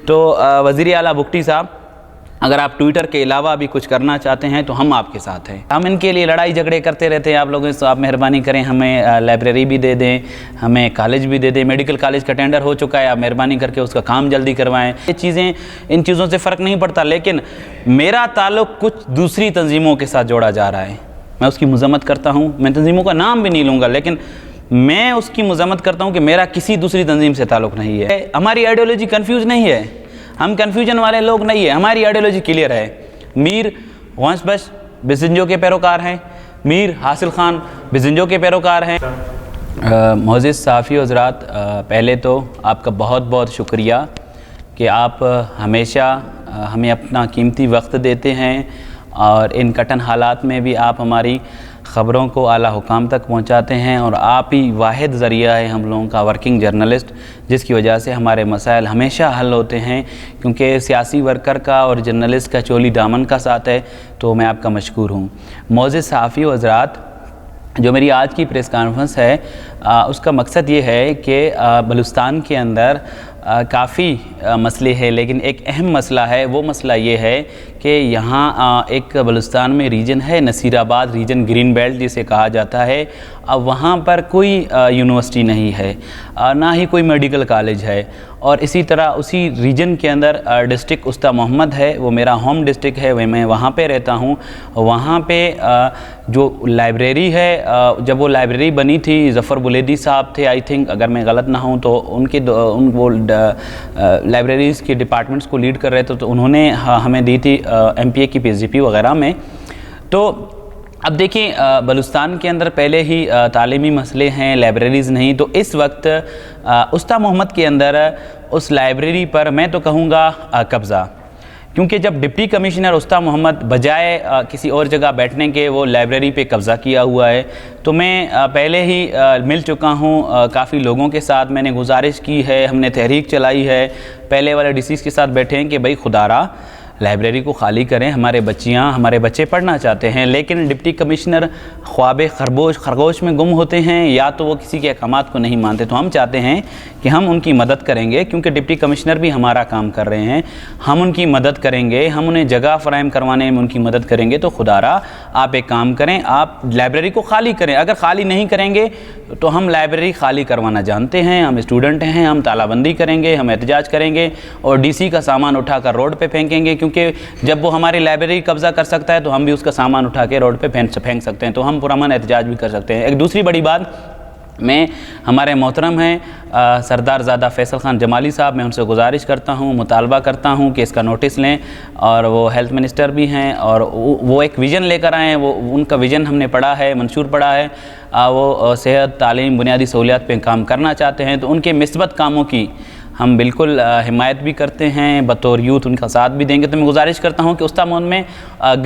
تو وزیر اعلیٰ بگٹی صاحب، اگر آپ ٹویٹر کے علاوہ بھی کچھ کرنا چاہتے ہیں تو ہم آپ کے ساتھ ہیں. ہم ان کے لیے لڑائی جھگڑے کرتے رہتے ہیں آپ لوگوں سے، تو آپ مہربانی کریں ہمیں لائبریری بھی دے دیں، ہمیں کالج بھی دے دیں. میڈیکل کالج کا ٹینڈر ہو چکا ہے، آپ مہربانی کر کے اس کا کام جلدی کروائیں. یہ چیزیں، ان چیزوں سے فرق نہیں پڑتا، لیکن میرا تعلق کچھ دوسری تنظیموں کے ساتھ جوڑا جا رہا ہے. میں اس کی مذمت کرتا ہوں، میں تنظیموں کا نام بھی نہیں لوں گا، لیکن میں اس کی مذمت کرتا ہوں کہ میرا کسی دوسری تنظیم سے تعلق نہیں ہے. ہماری آئیڈیالوجی کنفیوز نہیں ہے، ہم کنفیوژن والے لوگ نہیں ہیں. ہماری آئیڈیالوجی کلیئر ہے. میر غوث بخش بزنجو کے پیروکار ہیں، میر حاصل خان بزنجو کے پیروکار ہیں. معزز صحافی حضرات، پہلے تو آپ کا بہت بہت شکریہ کہ آپ ہمیشہ ہمیں اپنا قیمتی وقت دیتے ہیں، اور ان کٹن حالات میں بھی آپ ہماری خبروں کو اعلیٰ حکام تک پہنچاتے ہیں، اور آپ ہی واحد ذریعہ ہے ہم لوگوں کا ورکنگ جرنلسٹ، جس کی وجہ سے ہمارے مسائل ہمیشہ حل ہوتے ہیں. کیونکہ سیاسی ورکر کا اور جرنلسٹ کا چولی دامن کا ساتھ ہے، تو میں آپ کا مشکور ہوں. معزز صحافی حضرات، جو میری آج کی پریس کانفرنس ہے اس کا مقصد یہ ہے کہ بلوچستان کے اندر کافی مسئلے ہیں، لیکن ایک اہم مسئلہ ہے. وہ مسئلہ یہ ہے کہ یہاں ایک بلوچستان میں ریجن ہے نصیر آباد ریجن، گرین بیلٹ جسے کہا جاتا ہے. اب وہاں پر کوئی یونیورسٹی نہیں ہے، نہ ہی کوئی میڈیکل کالج ہے. اور اسی طرح اسی ریجن کے اندر ڈسٹرکٹ استا محمد ہے، وہ میرا ہوم ڈسٹرکٹ ہے، میں وہاں پہ رہتا ہوں. وہاں پہ جو لائبریری ہے، جب وہ لائبریری بنی تھی، ظفر بلیدی صاحب تھے آئی تھنک، اگر میں غلط نہ ہوں تو ان کے وہ لائبریریز کے ڈپارٹمنٹس کو لیڈ کر رہے تھے، تو انہوں نے ہمیں دی تھی ایم پی اے کی پی ایچ ڈی پی وغیرہ میں. تو اب دیکھیں بلوچستان کے اندر پہلے ہی تعلیمی مسئلے ہیں، لائبریریز نہیں. تو اس وقت استا محمد کے اندر اس لائبریری پر میں تو کہوں گا قبضہ، کیونکہ جب ڈپٹی کمشنر استا محمد بجائے کسی اور جگہ بیٹھنے کے وہ لائبریری پہ قبضہ کیا ہوا ہے. تو میں پہلے ہی مل چکا ہوں کافی لوگوں کے ساتھ، میں نے گزارش کی ہے، ہم نے تحریک چلائی ہے، پہلے والے ڈی سیز کے ساتھ بیٹھے ہیں کہ بھائی خدا را لائبریری کو خالی کریں، ہمارے بچے پڑھنا چاہتے ہیں. لیکن ڈپٹی کمشنر خواب خرگوش میں گم ہوتے ہیں، یا تو وہ کسی کے احکامات کو نہیں مانتے. تو ہم چاہتے ہیں کہ ہم ان کی مدد کریں گے، کیونکہ ڈپٹی کمشنر بھی ہمارا کام کر رہے ہیں. ہم ان کی مدد کریں گے، ہم انہیں جگہ فراہم کروانے میں ان کی مدد کریں گے. تو خدا را آپ ایک کام کریں، آپ لائبریری کو خالی کریں. اگر خالی نہیں کریں گے تو ہم لائبریری خالی کروانا جانتے ہیں، ہم اسٹوڈنٹ ہیں، ہم تالہ بندی کریں گے، ہم احتجاج کریں گے، اور ڈی سی کا سامان اٹھا کر روڈ پہ پھینکیں گے. کیونکہ جب وہ ہماری لائبریری قبضہ کر سکتا ہے تو ہم بھی اس کا سامان اٹھا کے روڈ پہ پھینک سکتے ہیں. تو ہم پرامن احتجاج بھی کر سکتے ہیں. ایک دوسری بڑی بات، میں ہمارے محترم ہیں سردار زادہ فیصل خان جمالی صاحب، میں ان سے گزارش کرتا ہوں، مطالبہ کرتا ہوں کہ اس کا نوٹس لیں. اور وہ ہیلتھ منسٹر بھی ہیں، اور وہ ایک ویژن لے کر آئے ہیں. وہ ان کا ویژن ہم نے پڑھا ہے، منشور پڑھا ہے. وہ صحت، تعلیم، بنیادی سہولیات پہ کام کرنا چاہتے ہیں. تو ان کے مثبت کاموں کی ہم بالکل حمایت بھی کرتے ہیں، بطور یوتھ ان کا ساتھ بھی دیں گے. تو میں گزارش کرتا ہوں کہ استا محمد میں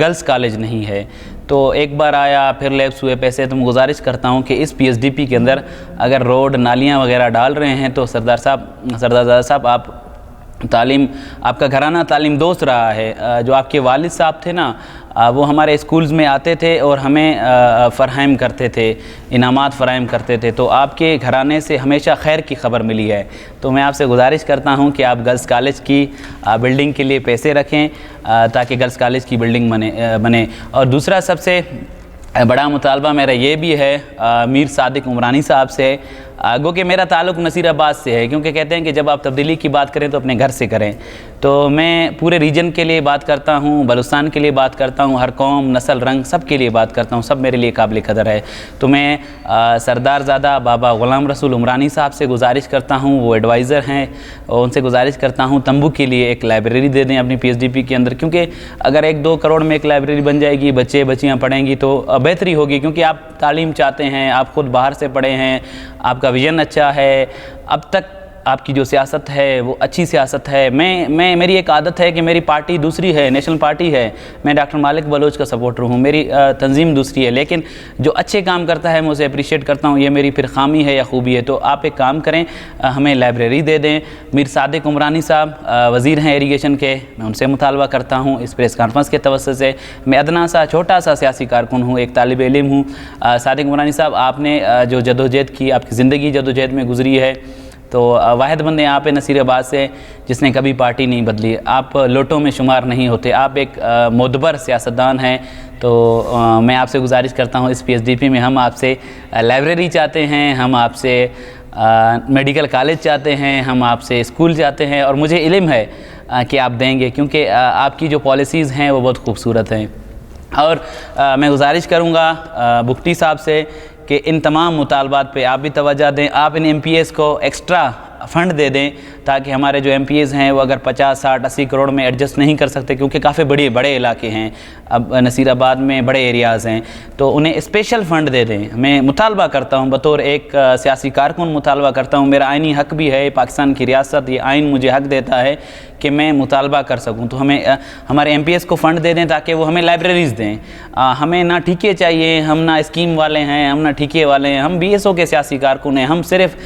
گرلز کالج نہیں ہے، تو ایک بار آیا پھر لیپس ہوئے پیسے. تو میں گزارش کرتا ہوں کہ اس پی ایچ ڈی پی کے اندر اگر روڈ، نالیاں وغیرہ ڈال رہے ہیں تو سردار زادہ صاحب، آپ کا گھرانہ تعلیم دوست رہا ہے. جو آپ کے والد صاحب تھے نا، وہ ہمارے اسکولز میں آتے تھے اور ہمیں فراہم کرتے تھے، انعامات فراہم کرتے تھے. تو آپ کے گھرانے سے ہمیشہ خیر کی خبر ملی ہے. تو میں آپ سے گزارش کرتا ہوں کہ آپ گرلز کالج کی بلڈنگ کے لیے پیسے رکھیں، تاکہ گرلز کالج کی بلڈنگ بنے. اور دوسرا سب سے بڑا مطالبہ میرا یہ بھی ہے میر صادق عمرانی صاحب سے، گو کہ میرا تعلق نصیر آباد سے ہے، کیونکہ کہتے ہیں کہ جب آپ تبدیلی کی بات کریں تو اپنے گھر سے کریں. تو میں پورے ریجن کے لیے بات کرتا ہوں، بلوچستان کے لیے بات کرتا ہوں، ہر قوم، نسل، رنگ سب کے لیے بات کرتا ہوں. سب میرے لیے قابل قدر ہے. تو میں سردار زادہ بابا غلام رسول عمرانی صاحب سے گزارش کرتا ہوں، وہ ایڈوائزر ہیں، ان سے گزارش کرتا ہوں تمبو کے لیے ایک لائبریری دے دیں اپنی پی ایچ ڈی پی کے اندر. کیونکہ اگر 1-2 کروڑ میں ایک لائبریری بن جائے گی، بچے بچیاں پڑھیں گی تو بہتری ہوگی. کیونکہ آپ تعلیم چاہتے ہیں، آپ خود باہر سے پڑھے ہیں، آپ کا ویژن اچھا ہے. اب تک آپ کی جو سیاست ہے وہ اچھی سیاست ہے. میری ایک عادت ہے کہ میری پارٹی دوسری ہے، نیشنل پارٹی ہے، میں ڈاکٹر مالک بلوچ کا سپورٹر ہوں، میری تنظیم دوسری ہے. لیکن جو اچھے کام کرتا ہے میں اسے اپریشیٹ کرتا ہوں، یہ میری پھر خامی ہے یا خوبی ہے. تو آپ ایک کام کریں، ہمیں لائبریری دے دیں. میر صادق عمرانی صاحب وزیر ہیں ایریگیشن کے، میں ان سے مطالبہ کرتا ہوں اس پریس کانفرنس کے توسط سے. میں ادنا سا چھوٹا سا سیاسی کارکن ہوں، ایک طالب علم ہوں. صادق عمرانی صاحب، آپ نے جو جدوجہد کی، آپ کی زندگی جدوجہد میں گزری ہے، تو واحد بندے آپ نصیر آباد سے جس نے کبھی پارٹی نہیں بدلی، آپ لوٹوں میں شمار نہیں ہوتے، آپ ایک معتبر سیاستدان ہیں۔ تو میں آپ سے گزارش کرتا ہوں، اس پی ایس ڈی پی میں ہم آپ سے لائبریری چاہتے ہیں، ہم آپ سے میڈیکل کالج چاہتے ہیں، ہم آپ سے اسکول چاہتے ہیں، اور مجھے علم ہے کہ آپ دیں گے، کیونکہ آپ کی جو پالیسیز ہیں وہ بہت خوبصورت ہیں۔ اور میں گزارش کروں گا بگٹی صاحب سے کہ ان تمام مطالبات پہ آپ بھی توجہ دیں، آپ ان ایم پی ایس کو ایکسٹرا فنڈ دے دیں، تاکہ ہمارے جو ایم پی ایز ہیں وہ اگر 50، 60، 80 کروڑ میں ایڈجسٹ نہیں کر سکتے، کیونکہ کافی بڑے علاقے ہیں، اب نصیر آباد میں بڑے ایریاز ہیں، تو انہیں اسپیشل فنڈ دے دیں۔ میں مطالبہ کرتا ہوں، بطور ایک سیاسی کارکن مطالبہ کرتا ہوں، میرا آئینی حق بھی ہے، پاکستان کی ریاست، یہ آئین مجھے حق دیتا ہے کہ میں مطالبہ کر سکوں، تو ہمیں ہمارے ایم پی ایس کو فنڈ دے دیں تاکہ وہ ہمیں لائبریریز دیں۔ ہمیں نہ ٹھیکے چاہیے، ہم نہ اسکیم والے ہیں، ہم نہ ٹھیکے والے ہیں، ہم بی ایس او کے سیاسی کارکن ہیں، ہم صرف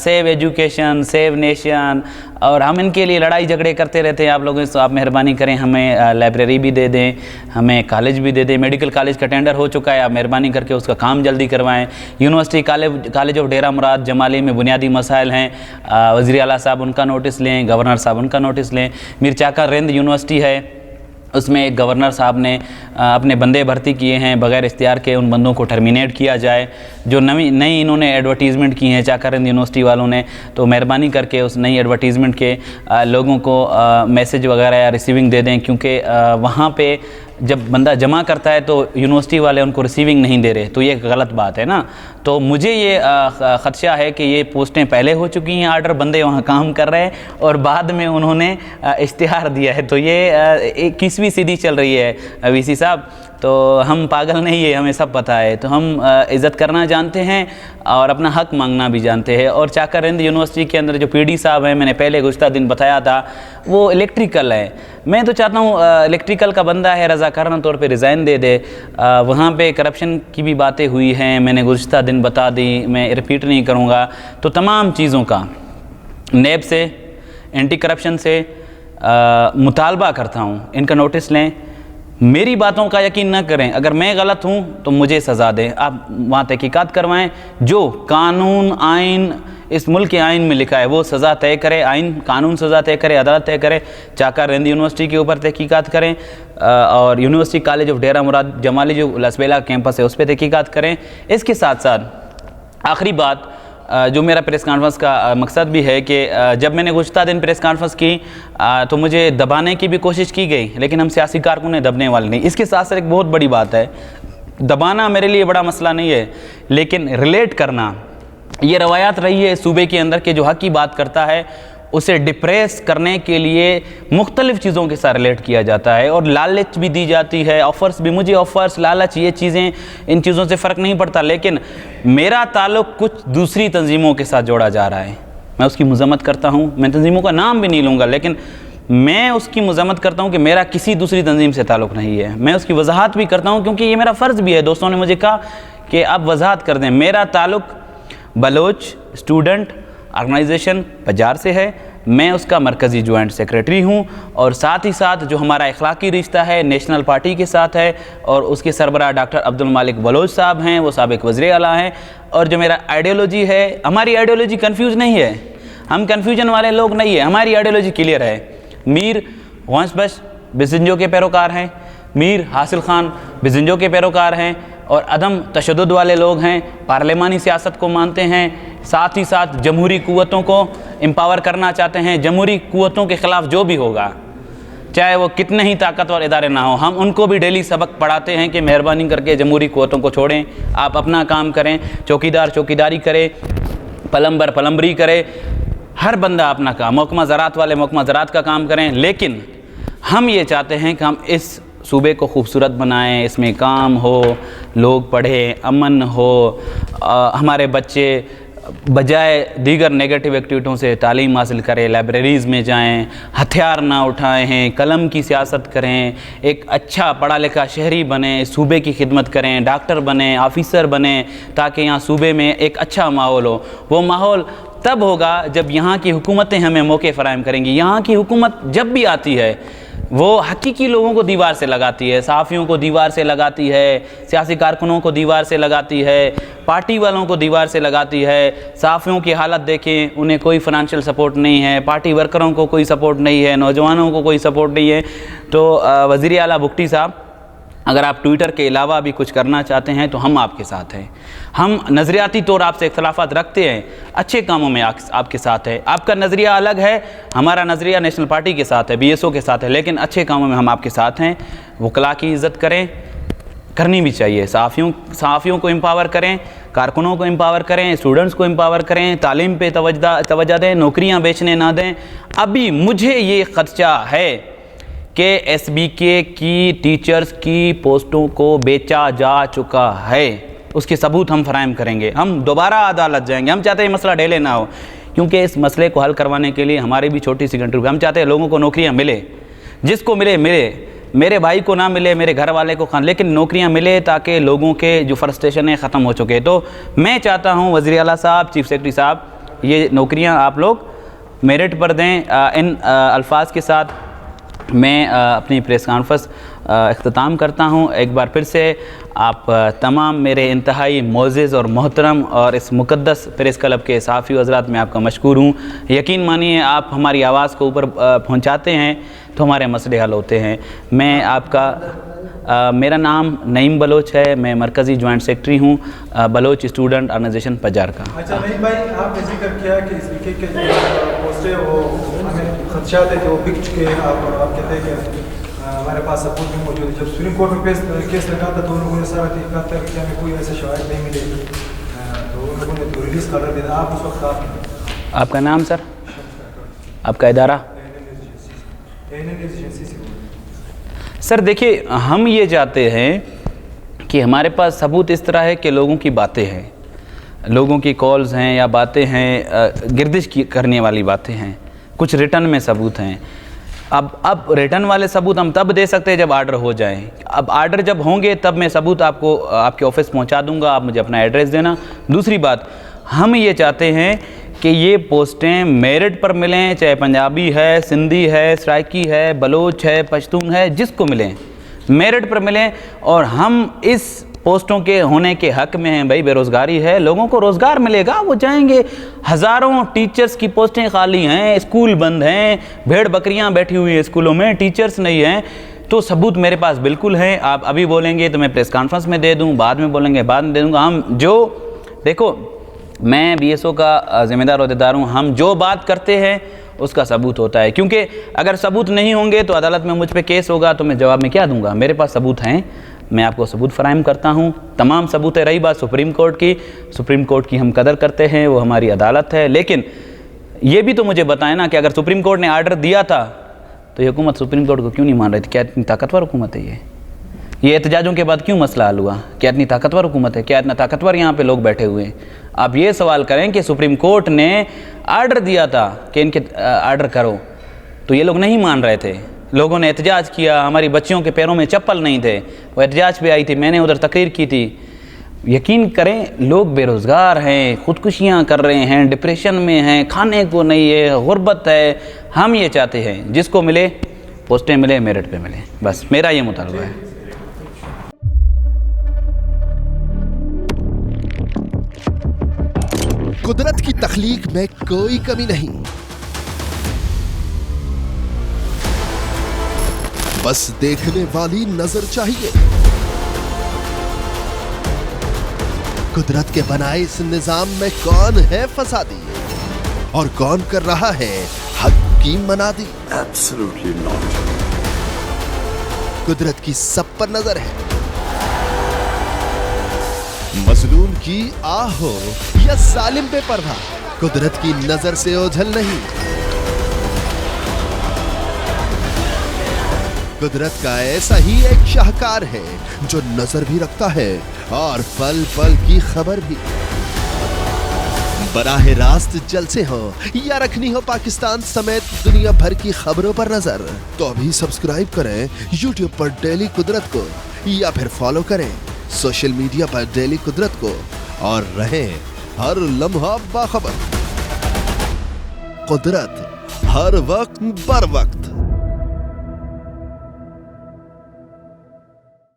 سیو ایجوکیشن، سیو نیشن، اور ہم ان کے لیے لڑائی جھگڑے کرتے رہتے ہیں۔ آپ لوگوں سے آپ مہربانی کریں، ہمیں لائبریری بھی دے دیں، ہمیں کالج بھی دے دیں۔ میڈیکل کالج کا ٹینڈر ہو چکا ہے، آپ مہربانی کر کے اس کا کام جلدی کروائیں۔ یونیورسٹی کالج آف ڈیرہ مراد جمالی میں بنیادی مسائل ہیں، وزیر اعلیٰ صاحب ان کا نوٹس لیں، گورنر صاحب ان کا نوٹس لیں۔ میر چاکر رند یونیورسٹی ہے، اس میں ایک گورنر صاحب نے اپنے بندے بھرتی کیے ہیں، بغیر اختیار کے ان بندوں کو ٹرمینیٹ کیا جائے۔ جو نئی انہوں نے ایڈورٹیزمنٹ کی ہیں چاکرند یونیورسٹی والوں نے، تو مہربانی کر کے اس نئی ایڈورٹیزمنٹ کے لوگوں کو میسج وغیرہ یا ریسیونگ دے دیں، کیونکہ وہاں پہ جب بندہ جمع کرتا ہے تو یونیورسٹی والے ان کو ریسیونگ نہیں دے رہے، تو یہ ایک غلط بات ہے نا۔ تو مجھے یہ خدشہ ہے کہ یہ پوسٹیں پہلے ہو چکی ہیں آرڈر، بندے وہاں کام کر رہے ہیں اور بعد میں انہوں نے اشتہار دیا ہے، تو یہ 21ویں صدی چل رہی ہے وی سی صاحب، تو ہم پاگل نہیں ہے، ہمیں سب پتہ ہے، تو ہم عزت کرنا جانتے ہیں اور اپنا حق مانگنا بھی جانتے ہیں۔ اور چاکرند یونیورسٹی کے اندر جو پی ڈی صاحب ہیں، میں نے پہلے گزشتہ دن بتایا تھا، وہ الیکٹریکل ہے۔ میں تو چاہتا ہوں الیکٹریکل کا بندہ ہے، رضاکارانہ طور پہ ریزائن دے دے۔ وہاں پہ کرپشن کی بھی باتیں ہوئی ہیں، میں نے گزشتہ دن بتا دی، میں ریپیٹ نہیں کروں گا۔ تو تمام چیزوں کا نیب سے، اینٹی کرپشن سے مطالبہ کرتا ہوں، ان کا نوٹس لیں، میری باتوں کا یقین نہ کریں، اگر میں غلط ہوں تو مجھے سزا دیں، آپ وہاں تحقیقات کروائیں، جو قانون آئین اس ملک کے آئین میں لکھا ہے وہ سزا طے کرے، آئین قانون سزا طے کرے، عدالت طے کرے۔ چاکرند یونیورسٹی کے اوپر تحقیقات کریں، اور یونیورسٹی کالج آف ڈیرہ مراد جمالی جو لسبیلا کیمپس ہے اس پہ تحقیقات کریں۔ اس کے ساتھ ساتھ آخری بات جو میرا پریس کانفرنس کا مقصد بھی ہے کہ جب میں نے گزشتہ دن پریس کانفرنس کی تو مجھے دبانے کی بھی کوشش کی گئی، لیکن ہم سیاسی کارکنوں نے دبنے والے نہیں۔ اس کے ساتھ ساتھ ایک بہت بڑی بات ہے، دبانا میرے لیے بڑا مسئلہ نہیں ہے، لیکن ریلیٹ کرنا، یہ روایات رہی ہے صوبے کے اندر کہ جو حق کی بات کرتا ہے اسے ڈپریس کرنے کے لیے مختلف چیزوں کے ساتھ ریلیٹ کیا جاتا ہے، اور لالچ بھی دی جاتی ہے، آفرز بھی، مجھے آفرز، لالچ، یہ چیزیں، ان چیزوں سے فرق نہیں پڑتا، لیکن میرا تعلق کچھ دوسری تنظیموں کے ساتھ جوڑا جا رہا ہے۔ میں اس کی مذمت کرتا ہوں، میں تنظیموں کا نام بھی نہیں لوں گا، لیکن میں اس کی مذمت کرتا ہوں کہ میرا کسی دوسری تنظیم سے تعلق نہیں ہے۔ میں اس کی وضاحت بھی کرتا ہوں کیونکہ یہ میرا فرض بھی ہے۔ دوستوں نے مجھے کہا کہ آپ وضاحت کر دیں، میرا تعلق بلوچ اسٹوڈنٹ آرگنائزیشن پجار سے ہے، میں اس کا مرکزی جوائنٹ سیکریٹری ہوں، اور ساتھ ہی ساتھ جو ہمارا اخلاقی رشتہ ہے نیشنل پارٹی کے ساتھ ہے، اور اس کے سربراہ ڈاکٹر عبدالمالک بلوچ صاحب ہیں، وہ سابق وزیر اعلیٰ ہیں، اور جو میرا آئیڈیالوجی ہے، ہماری آئیڈیالوجی کنفیوز نہیں ہے، ہم کنفیوژن والے لوگ نہیں ہیں، ہماری آئیڈیالوجی کلیئر ہے۔ میر غوث بخش بزنجو کے پیروکار ہیں، میر حاصل خان بزنجو کے پیروکار ہیں، اور عدم تشدد والے لوگ ہیں، پارلیمانی سیاست کو مانتے ہیں، ساتھ ہی ساتھ جمہوری قوتوں کو امپاور کرنا چاہتے ہیں۔ جمہوری قوتوں کے خلاف جو بھی ہوگا، چاہے وہ کتنے ہی طاقتور ادارے نہ ہوں، ہم ان کو بھی ڈیلی سبق پڑھاتے ہیں کہ مہربانی کر کے جمہوری قوتوں کو چھوڑیں، آپ اپنا کام کریں، چوکیدار چوکیداری کرے، پلمبر پلمبری کرے، ہر بندہ اپنا کام، محکمہ زراعت والے محکمہ زراعت کا کام کریں، لیکن ہم یہ چاہتے ہیں کہ ہم اس صوبے کو خوبصورت بنائیں، اس میں کام ہو، لوگ پڑھیں، امن ہو، ہمارے بچے بجائے دیگر نیگیٹو ایکٹیویٹیوں سے تعلیم حاصل کریں، لائبریریز میں جائیں، ہتھیار نہ اٹھائیں، قلم کی سیاست کریں، ایک اچھا پڑھا لکھا شہری بنیں، صوبے کی خدمت کریں، ڈاکٹر بنیں، آفیسر بنیں، تاکہ یہاں صوبے میں ایک اچھا ماحول ہو۔ وہ ماحول تب ہوگا جب یہاں کی حکومتیں ہمیں موقع فراہم کریں گی۔ یہاں کی حکومت جب بھی آتی ہے، وہ حقیقی لوگوں کو دیوار سے لگاتی ہے, صحافیوں کو دیوار سے لگاتی ہے, سیاسی کارکنوں کو دیوار سے لگاتی ہے, پارٹی والوں کو دیوار سے لگاتی ہے. صحافیوں کی حالت دیکھیں, انہیں کوئی فنانشل سپورٹ نہیں ہے, پارٹی ورکروں کو کوئی سپورٹ نہیں ہے, نوجوانوں کو کوئی سپورٹ نہیں ہے. تو وزیر اعلیٰ بگٹی صاحب, اگر آپ ٹویٹر کے علاوہ بھی کچھ کرنا چاہتے ہیں تو ہم آپ کے ساتھ ہیں. ہم نظریاتی طور آپ سے اختلافات رکھتے ہیں, اچھے کاموں میں آپ کے ساتھ ہے. آپ کا نظریہ الگ ہے, ہمارا نظریہ نیشنل پارٹی کے ساتھ ہے, BSO کے ساتھ ہے, لیکن اچھے کاموں میں ہم آپ کے ساتھ ہیں. وکلاء کی عزت کریں, کرنی بھی چاہیے. صحافیوں کو امپاور کریں, کارکنوں کو امپاور کریں, اسٹوڈنٹس کو امپاور کریں, تعلیم پہ توجہ دیں, نوکریاں بیچنے نہ دیں. ابھی مجھے یہ خدشہ ہے کہ SBK کی ٹیچرز کی پوسٹوں کو بیچا جا چکا ہے. اس کے ثبوت ہم فراہم کریں گے. ہم دوبارہ عدالت جائیں گے. ہم چاہتے ہیں یہ مسئلہ ڈھیلے نہ ہو, کیونکہ اس مسئلے کو حل کروانے کے لیے ہماری بھی چھوٹی سی کنٹری. ہم چاہتے ہیں لوگوں کو نوکریاں ملے, جس کو ملے ملے, میرے بھائی کو نہ ملے, میرے گھر والے کو لیکن نوکریاں ملے تاکہ لوگوں کے جو فرسٹریشن ہے ختم ہو چکے. تو میں چاہتا ہوں وزیر اعلیٰ صاحب, چیف سیکرٹری صاحب, یہ نوکریاں آپ لوگ میرٹ پر دیں. ان الفاظ کے ساتھ میں اپنی پریس کانفرنس اختتام کرتا ہوں. ایک بار پھر سے آپ تمام میرے انتہائی معزز اور محترم اور اس مقدس پریس کلب کے صحافی حضرات, میں آپ کا مشکور ہوں. یقین مانیے آپ ہماری آواز کو اوپر پہنچاتے ہیں تو ہمارے مسئلے حل ہوتے ہیں. میں آپ کا میرا نام نعیم بلوچ ہے, میں مرکزی جوائنٹ سیکرٹری ہوں بلوچ اسٹوڈنٹ آرگنائزیشن پجار کا. اچھا نعیم بھائی, آپ نے ذکر کیا کہ SBK کے جو پوسٹیں وہ ہمیں خدشات ہے کہ وہ بک چکے ہیں. آپ کہتے ہیں کہ ہمارے پاس سپورٹ نہیں موجود ہے. جب سپریم کورٹ میں کیس لگا تھا تو ان لوگوں نے سارا تحقیقات کر کے ہمیں کوئی ایسے شواہد نہیں ملے, تو ان لوگوں نے تو ریلیز کر دیا. آپ اس وقت آپ کا نام سر, آپ کا ادارہ؟ سر دیکھیے, ہم یہ چاہتے ہیں کہ ہمارے پاس ثبوت اس طرح ہے کہ لوگوں کی باتیں ہیں, لوگوں کی کالز ہیں یا باتیں ہیں, گردش کرنے والی باتیں ہیں, کچھ ریٹن میں ثبوت ہیں. اب ریٹن والے ثبوت ہم تب دے سکتے ہیں جب آرڈر ہو جائیں. اب آرڈر جب ہوں گے تب میں ثبوت آپ کو آپ کے آفس پہنچا دوں گا, آپ مجھے اپنا ایڈریس دینا. دوسری بات, ہم یہ چاہتے ہیں کہ یہ پوسٹیں میرٹ پر ملیں, چاہے پنجابی ہے, سندھی ہے, سرائکی ہے, بلوچ ہے, پشتون ہے, جس کو ملیں میرٹ پر ملیں. اور ہم اس پوسٹوں کے ہونے کے حق میں ہیں. بھائی بے روزگاری ہے, لوگوں کو روزگار ملے گا, وہ جائیں گے. ہزاروں ٹیچرز کی پوسٹیں خالی ہیں, اسکول بند ہیں, بھیڑ بکریاں بیٹھی ہوئی ہیں اسکولوں میں, ٹیچرز نہیں ہیں. تو ثبوت میرے پاس بالکل ہیں. آپ ابھی بولیں گے تو میں پریس کانفرنس میں دے دوں, بعد میں بولیں گے بعد میں دے دوں گا. ہم جو دیکھو, میں BSO کا ذمہ دار عہدیدار ہوں, ہم جو بات کرتے ہیں اس کا ثبوت ہوتا ہے. کیونکہ اگر ثبوت نہیں ہوں گے تو عدالت میں مجھ پہ کیس ہوگا, تو میں جواب میں کیا دوں گا؟ میرے پاس ثبوت ہیں, میں آپ کو ثبوت فراہم کرتا ہوں, تمام ثبوت ہے. رہی بات سپریم کورٹ کی, سپریم کورٹ کی ہم قدر کرتے ہیں, وہ ہماری عدالت ہے. لیکن یہ بھی تو مجھے بتائیں نا کہ اگر سپریم کورٹ نے آرڈر دیا تھا تو یہ حکومت سپریم کورٹ کو کیوں نہیں مان رہی تھی؟ کیا اتنی طاقتور حکومت ہے یہ احتجاجوں کے بعد کیوں مسئلہ حل ہوا؟ کیا اتنی طاقتور حکومت ہے؟ کیا اتنا طاقتور یہاں پہ لوگ بیٹھے ہوئے ہیں؟ آپ یہ سوال کریں کہ سپریم کورٹ نے آرڈر دیا تھا کہ ان کے آرڈر کرو, تو یہ لوگ نہیں مان رہے تھے. لوگوں نے احتجاج کیا, ہماری بچیوں کے پیروں میں چپل نہیں تھے, وہ احتجاج پہ آئی تھی, میں نے ادھر تقریر کی تھی. یقین کریں, لوگ بے روزگار ہیں, خودکشیاں کر رہے ہیں, ڈپریشن میں ہیں, کھانے کو نہیں ہے, غربت ہے. ہم یہ چاہتے ہیں جس کو ملے پوسٹیں ملے, میرٹ پہ ملے, بس میرا یہ مطالبہ ہے. قدرت کی تخلیق میں کوئی کمی نہیں, بس دیکھنے والی نظر چاہیے. قدرت کے بنائے اس نظام میں کون ہے فسادی اور کون کر رہا ہے حق کی منادی؟ Absolutely not. قدرت کی سب پر نظر ہے. مظلوم کی آہ ہو یا ظالم بے پرواہ, قدرت کی نظر سے اوجھل نہیں. قدرت کا ایسا ہی ایک شاہکار ہے جو نظر بھی رکھتا ہے اور پل پل کی خبر بھی. براہ راست جلسے ہوں یا رکھنی ہو پاکستان سمیت دنیا بھر کی خبروں پر نظر, تو ابھی سبسکرائب کریں YouTube پر ڈیلی قدرت کو, یا پھر فالو کریں سوشل میڈیا پر ڈیلی قدرت کو, اور رہیں ہر لمحہ باخبر. قدرت ہر وقت بر وقت.